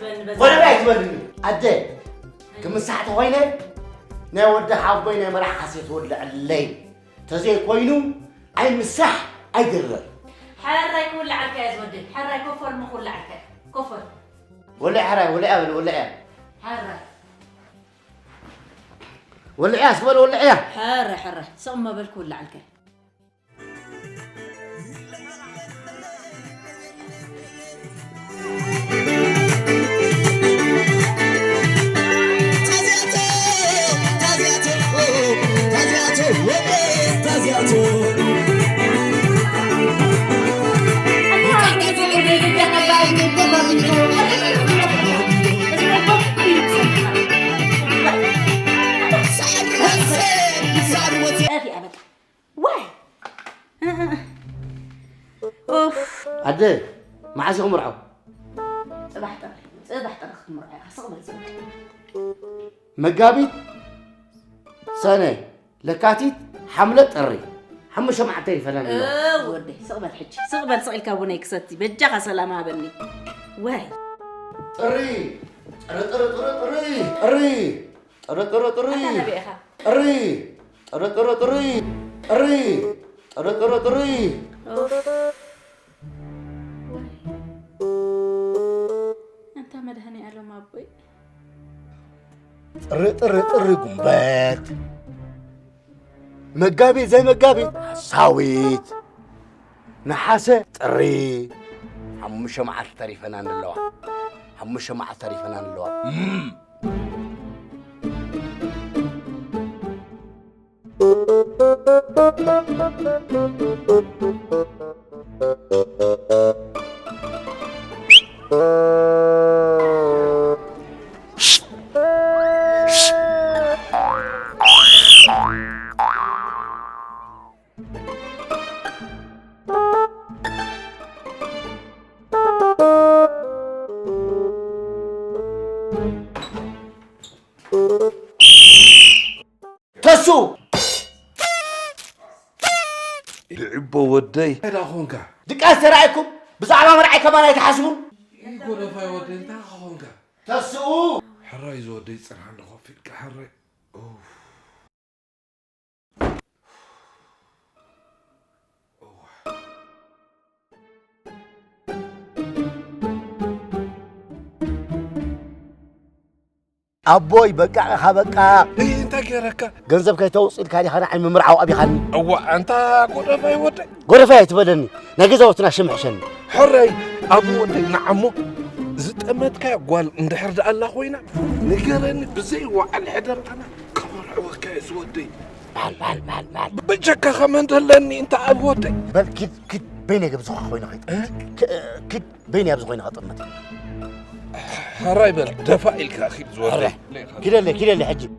قرباي تبلني أدي كم ساعة وينه نود حبينا مرح حسيت ولا الليل تزي كوينو أي مسح أقدر حرة يكون لعك يا زودي حرة كفر مخول لعك كفر ولا حرة ولا أبل ولا إيه حرة ولا إيه أسبل ولا إيه حرة صم بالكل لعك أدي ما عايز أمرعه صباح مرعي صبر مقابي سنة لكاتيت حملة طري حمشة مع تاني فلان ودي صقبل حجي صقبل سئل كابونيك ستي بجاها سلامها بني واي طري انت مدهني على ما ابوي طري قنبات مقابي زي مقابي ساويت نحاسة طري حمشة مع التاري فنان اللوح حمشة مع التاري فنان اللوح تسو لعبوا ودي هذا هونكا دقاس رايكم بزعما مرعي كمان يتحاسبون يقول فاي ودي انت هونكا تسو حراي زودي صراحه نخفيك حراي أبوي بقى خبقة إيه أنت كيرك جنزب كي توصل كاري خنا عم مرعى أبي خاني أو أنت غرفة ودي غرفة تبدني نجزة وتنا شمحشني حري أبو ودي نعمو زت أمتك قال ندحر ده الله خوينا نقرني بزي وعلى حدر أنا كمر وكايس ودي مال بجك خمن دلني أنت أبو ودي بل كد بيني قبل زخ خوينا خيط كد بيني قبل خوينا خطمت حراي بل دفائلك أخي زودي كده اللي حجي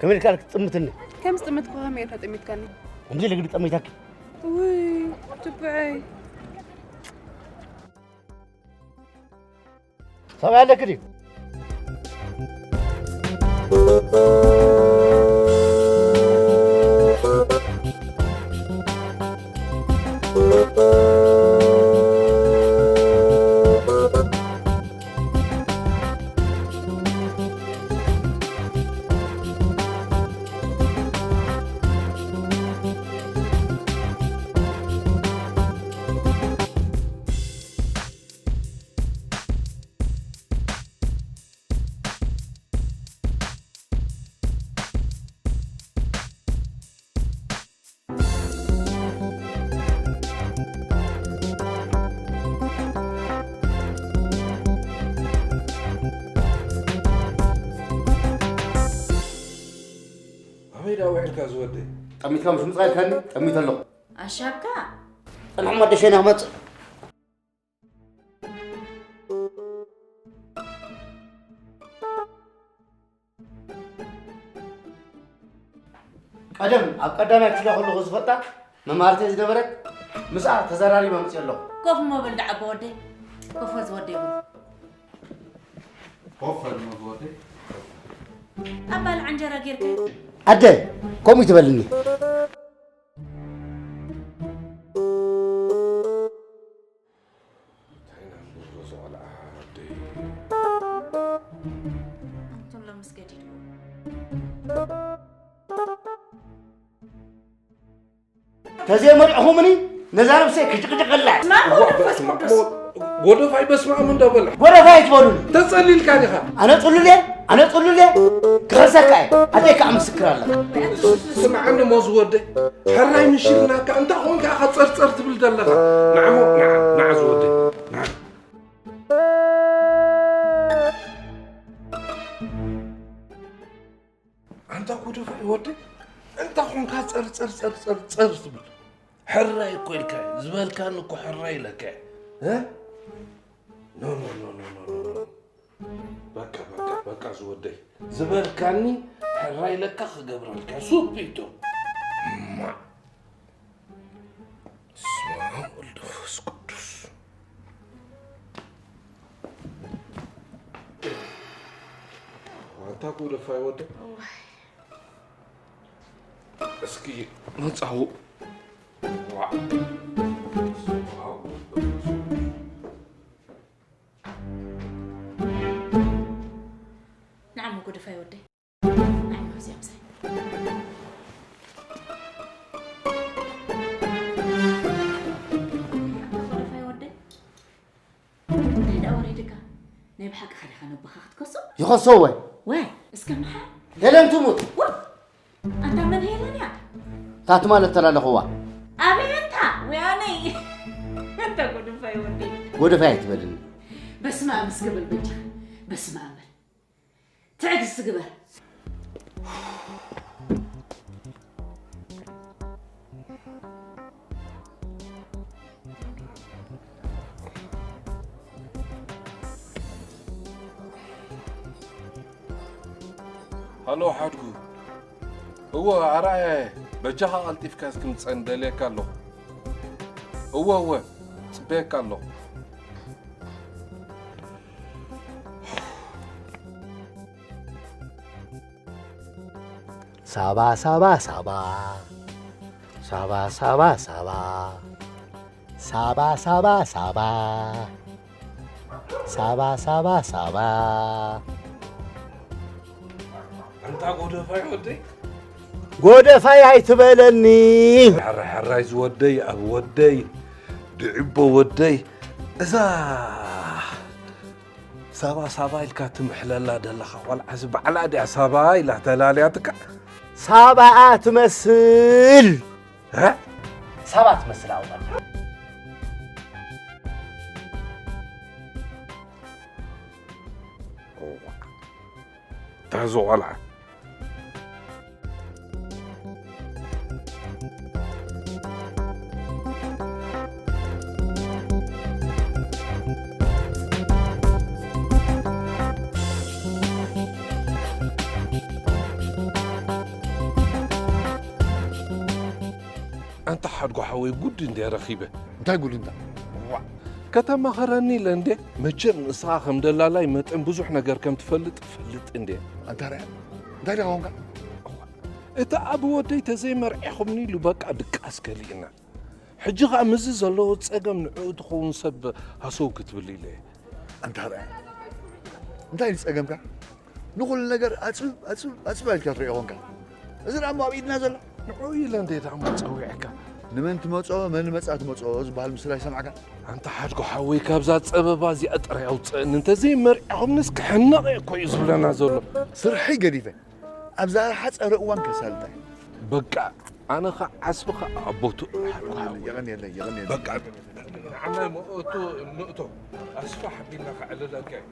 كمل كارك تطمتني كم استمت كوامير هتأمت كاني ومدي اللي قلت طميتك وي تبعي صار على كذي إلك زودي طميت كم شو صغير كاني طميت له أشابكا أنا ما دشينا مت أقدم أكيد أقول له غزفتا ما مارتي إذا برك مساء تزارالي ما مسيله كوف ما بلدع بودي كوف زودي كوف الموضوعي أبا العنجرة غيرك أدي قومي تبلني أنتم لو مسكتي تزي مرعهم مني نزار بسي كجك قلع غودو فاي بسمع من دبل ولا فايت بولوني تصلي الكاريخة أنا تقول لي كرسكاي أديك عم سكر الله سمعني موزودي حراي مشيلناك أنت هونك أخذ صرت بالدلخة نعم زودي نعم أنت غودو فاي ودي أنت هونك صرت بال حراي كويلك زبال كانك حراي لك ها نو بكا زودي زبال كاني حراي لك خجبر لك سوق بيتو ما اسمع والدفس قدس وانت أقول فاي ودي اسكي نصحو نعم وقود فاي ودي نعم وزي أمسي وقود فاي ودي هيدا أوريدك نيب حق خلي بخاخت كسو يخصوه وين اسكن محل هلم تموت أنت من هيلن يا تات مال ترى لخوا أبي أنت وياني أنت قود فاي ودي قود فايت بلني بس ما أمس قبل بنتي بس ما أمل تعكس قبل هلو حدو هو عراي بجاها ألطيف كاسكم تصندليك الله هو تبيك الله سابا سابا سابا سابا سابا سابا سابا سابا سابا سابا سابا سابا أنت غودو فاي ودي قود فاي تبلني حراي زودي أبو ودي دعبو ودي إذا سابا الكاتم حلالا دلخا والعزب على دي سابا إلا تلالياتك سابا تمثل ها سابا تمثل أولا تهزو على أنت حدقو حوي قد اندي رخيبة انت يقول انت كتما خراني لندي مجر نساخم دلالاي متن بزح نجار كم تفلت اندي انت رأي انت هونك إتا أبو ودي تزي مرعيخمني لباك أدك أسكالينا حجيغا مزيز الله تساقم نعود خون سب هسوك تبلي ليه انت رأي انت يتساقمك نقول نجار أتسب الكرة هونك إذا عم بيدنا زلا نعوي لندي تعمل تسويعك نمن تموتوا من مسأت موتوا زبال مسلا يسمعك أنت حاجة حوي كابزات سببا زي أطري أو تسأل أنت زي مرعيهم نسك حنا كويس بلنا زول صرحي قريبة أبزار حتى رؤوان كسالتي بقى أنا عسبخ أبوتو يغني بقى أنا مؤتو أسفح بينا على لك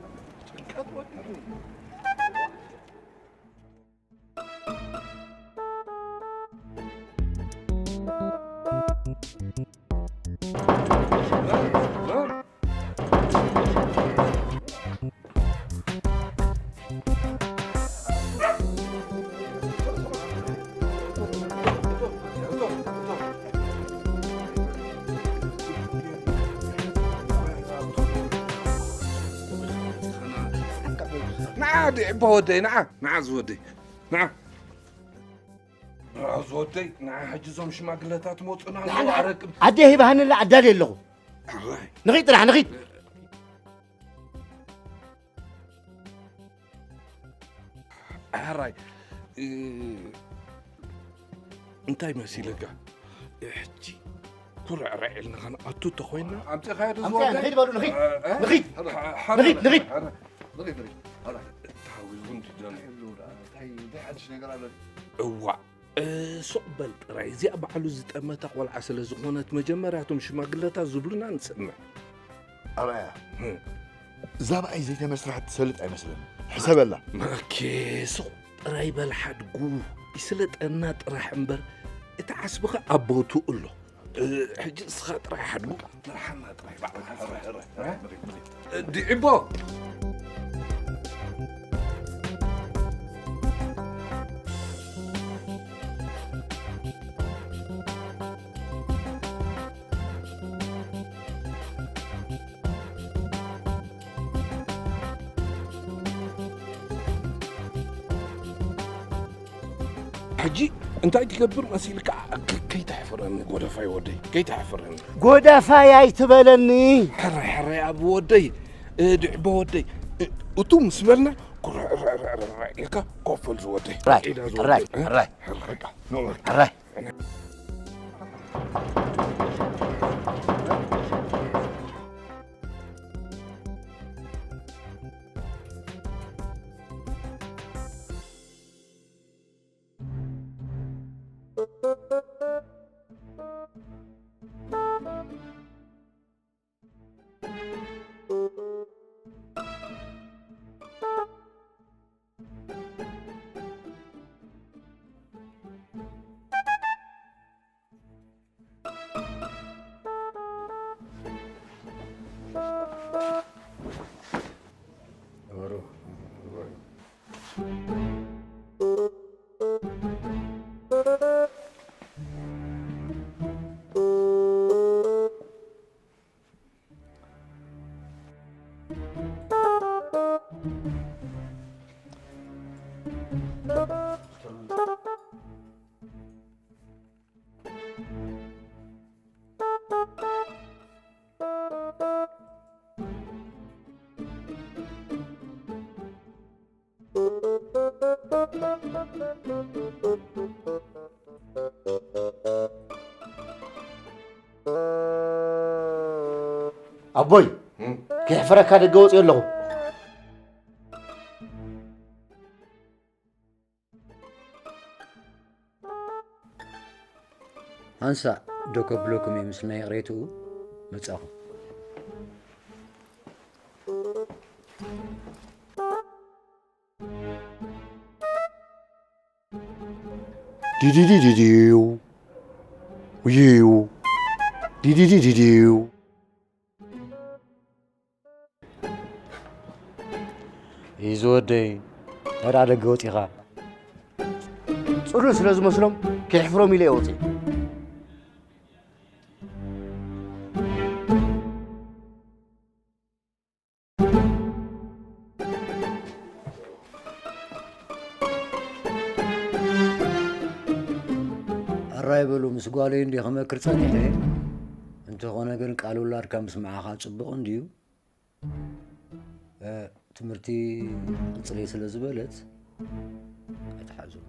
نعدي بودي نع زودي نع زودي نع حجزهم شماغلتات موطنا وعرق عدي هي بهن لا عدالي له نغيط رح نغيط هراي انتي مسيلك احجي كرع رعيلنا خان اتو تخوينا انت خير زودي نغيط بقول نغيط نغيط نغيط نغيط نغيط هلا تحاول كنت جاني هاي ده حدش نقرا له اوع سقبل راي زي بعلو زتأمتا قول عسل زغونت مجمراتهم شماغلتا زبلنا نسمع أرأيها زابا أي زيت مسرح تسلط أي مثلا حساب الله ماكي سق راي بالحد قو يسلط النات راح انبر اتعسبخ أبوتو له حجي سخات راح حد قو راح النات راح دي إبو حجي انت تكبر مسيلك كي تحفرني غودفاي ودي كي تحفرني غودفاي يتبلني حري يا ابو ودي دعب ودي وتم سمرنا لك كوفل زودي راي أبوي كيف فرق هذا الجوز يلهو هنسا دوكو بلوكم يمسلنا يغريتو متساخو ديو ويو ديو يزودي هذا على قوتي غا صدق لازم مسلم كيحفروا ميلي أوتي الرايبلو مسقالي عندي خما كرتاني هي انت هنا كن قالوا لار كان مسمعها صبق انديو تمرتي قصلي سلازبلت اتحازو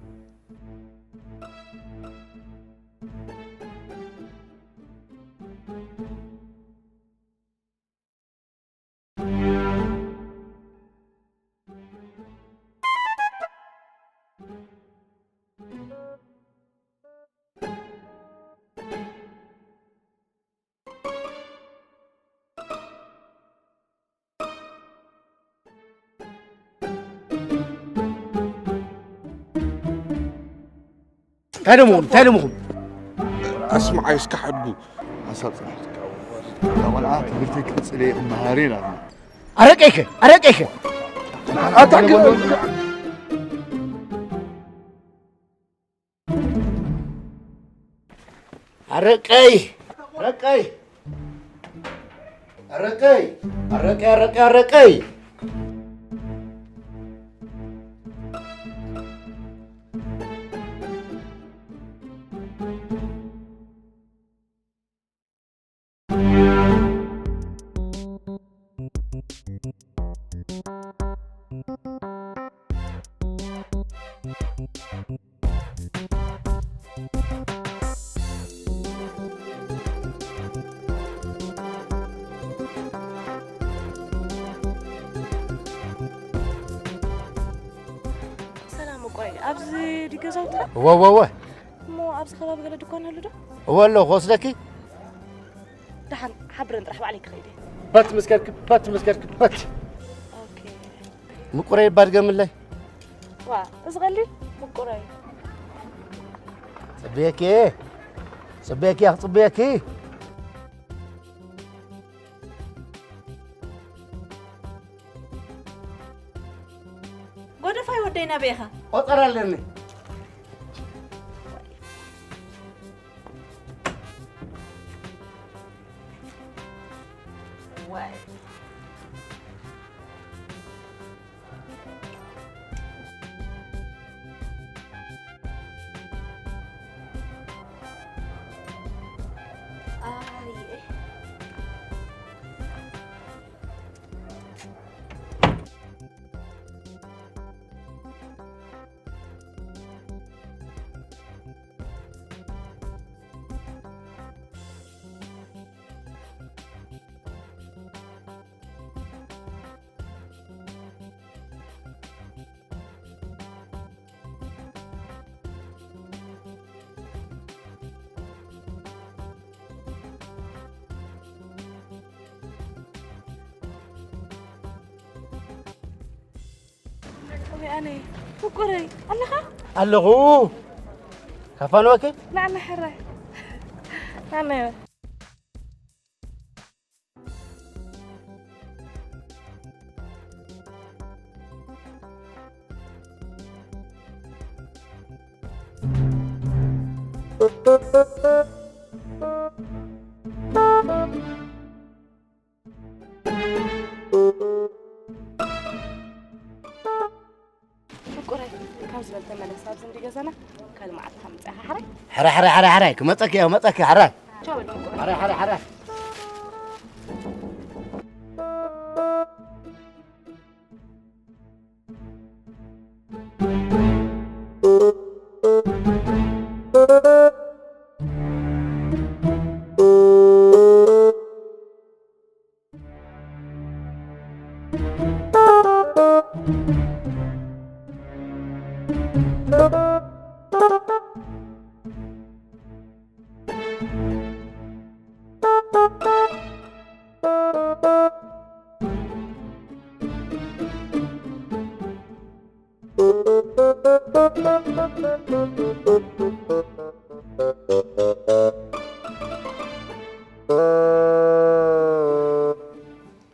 تانمهم اسمع يسك حبو حسب صحتك أول عاد قلت لك تسألي مهارين أنا أرقيك اتاك أرقي دي جزاوتها واه مو أبز خباب قال دكان هلو ده والله خوصلكي دحن حبر نطرح عليك خيدي بات مسكرك بات أوكي مقري بارقم الله وا أصغلي مقرأي صبيكي يا صبيكي قد فاي ودينا بيها قطر لني واي أنا مقرأي الله اللغو كفان وكي لا أنا حرة أنا مقرأي كم زبل تملك سابزن دي جزانا كلمة عطها حري حري كمتك يا متك حري شو بدي مقرأي حري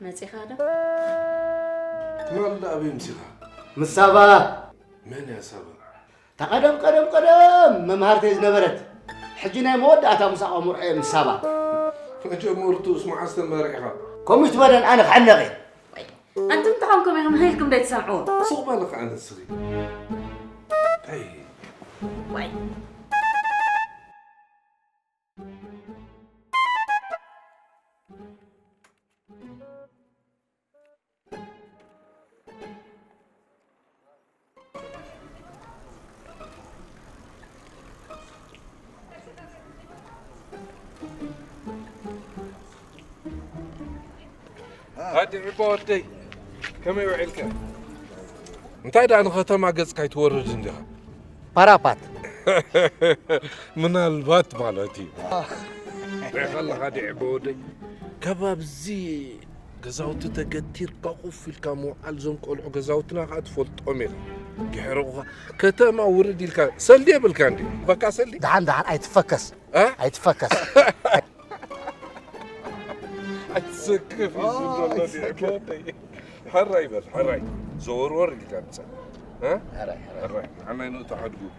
ماتي خاله والله أبي مسيها مسابة من يا سبا قدم ممهرتي زنبرت حجينا مودعتها مساقة مرحية مسابة فجمرتو اسمع استمريحها كم يتبدن أنا خعنقي أنتم تحكمكم يا مهيلكم دا تسمعون صوبة لك عن السري أي واي هادي عبودي كم يوعيلك انت ايضا انا ختم قصك يتورج عندها بارابات من البات مالتي والله هادي عبودي كباب زي غزاوت تقتير بقف الكامو علزم قلعو غزاوتنا قد فلطوم يلا جحروها كتما وردي الكان سلي بالكاندي بقى سلي دعان ايتفكس ايتفكس اتسكف والله عبودي حراي زور وري الكان ها حراي انا انو تحدقوا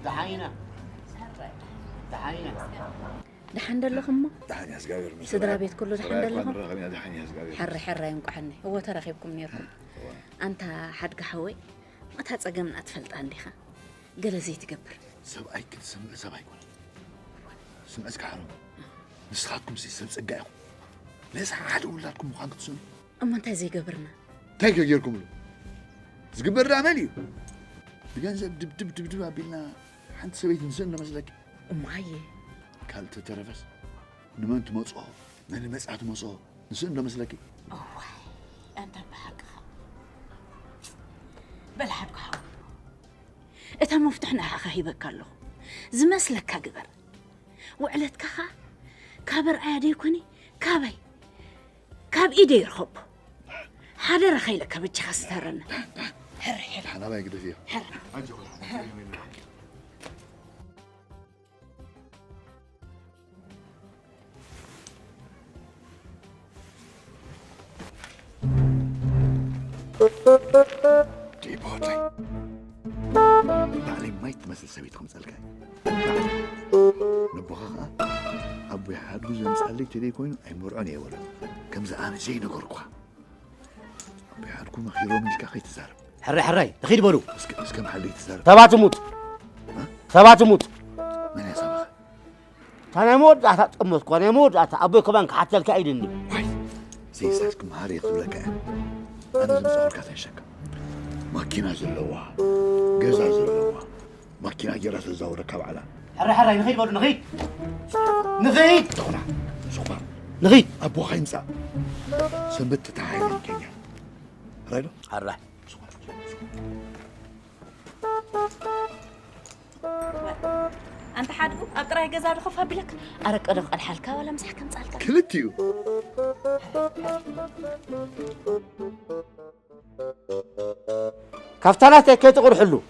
لحينا لحينا دحين دلهم دحين يا سجاير سدرا بيت كله دحين دلهم دحين يا سجاير حر ينقحني هو ترخيبكم نيركم أنت حد قحوي ما تتصقمنا تفلت عنديها قال زي تقبر سبعي كنت سبعي يكون سمع سكحرم نسخاتكم سيسب سجايكم ليس عاد ولا لكم مخانك تسون أما أنت زي قبرنا تايك غيركم له زقبر عملي بجانب دب قابلنا حنت سويت نسنا مسلك معي كالت ترفس نما انت مصو من مسعت مصو نسنا مسلك أنت بحقها بالحق إتا مفتحنا حقا هيبك الله زمسلك كقبر وعلت كخا كابر عادي يكوني كابي كاب إيدي يرخب حدا رخيلك بتش خسترنا حر انا ما يقدر فيها حر جيبوتي بعلي ما يتمثل سويتكم سألك نبغاها أبوي حد جزء مسألة تدي كوين أي مرعني يا ولد كم زعان شيء نقولكوا أبوي حد كون خيرهم من كأخي تزارب حراي تخيل بلو بس كم حد يتزارب سبعة تموت من يا سبخ أنا موت أتموت أنا موت أبوي كمان حتى الكائدني واي زي ساسكم هاري يقول لك أنا لازم أقول كذا شك ماكينة زلوا جزاز زلوا ماكينة جرس الزور كبعلا حراي نخيل بلو نخيل دونا سوبر نخيل أبو خينسا سنبت تعاين كينيا رايلو حراي أنت حادقو أقرأ جزار خفها بلك أرك أرق الحلقة ولا مسح كم سألك كلتيو كفتانات كي تقول حلو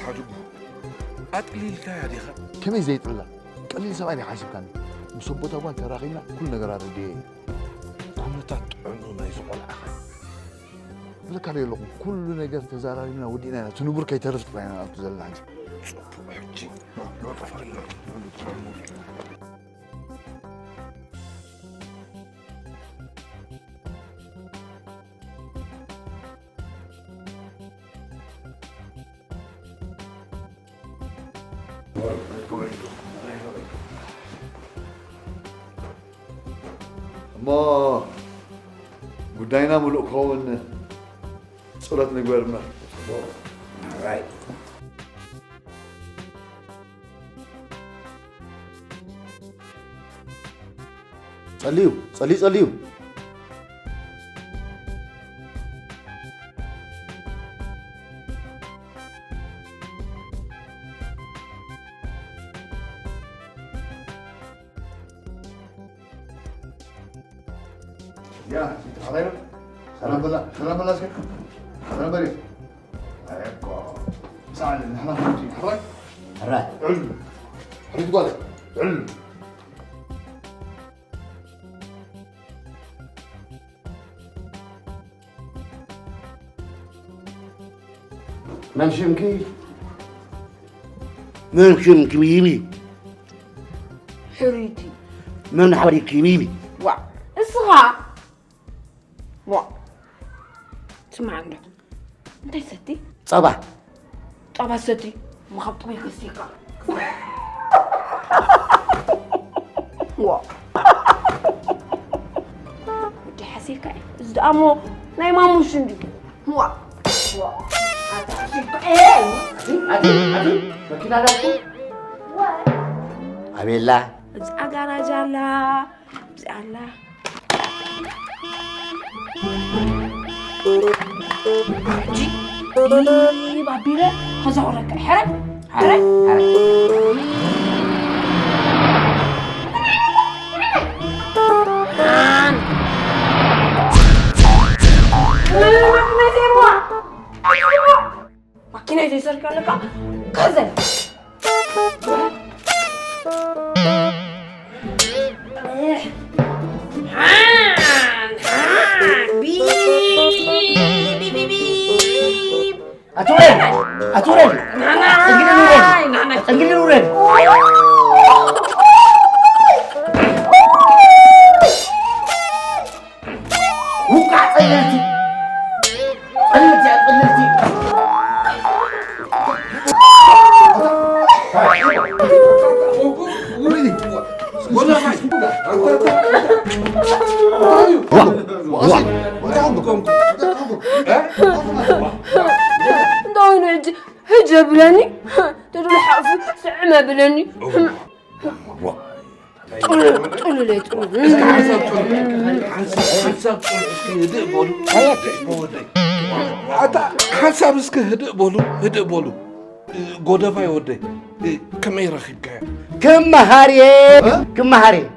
حاجب أتقليل كايا خا كم زيت ولا قليل سبعين حاسب كان مصبوط أبوان تراغينا كل نقرار دي كنا تطعنو ما يزقل أخي لك عليه لكم كل نقر تزارارينا ودينا تنبر كي ترفت بينا تزل عندي صبو حجي لا تفعلنا ما قدينا ملوك هون صورة نقولنا راي صليو يا سيدي حضيرة سلام بالله سكت سلام بريء ايكو ساعد ان احنا خمسين حرك حراي علم حريت قولي علم نمشي بيبي حريتي من حواليك بيبي وا اصغى وا اسمع عندك انت ستي صباح طبعا ستي مخبط بيك السيكا وا بدي حسيكا ازدامو ناي مامو شندي وا مكينة داكو أبيلا أجارة جالا جالا جي بابيرة خزورك حرك ماكينة يسرق لك كذا أتورين تنقل نورين وقع قللتي داين هجا بلاني تدول حافظ سعمة بلاني تقول لي حساب اسك هدئ بولو غودفا يودي كما يرخيك كم مهاري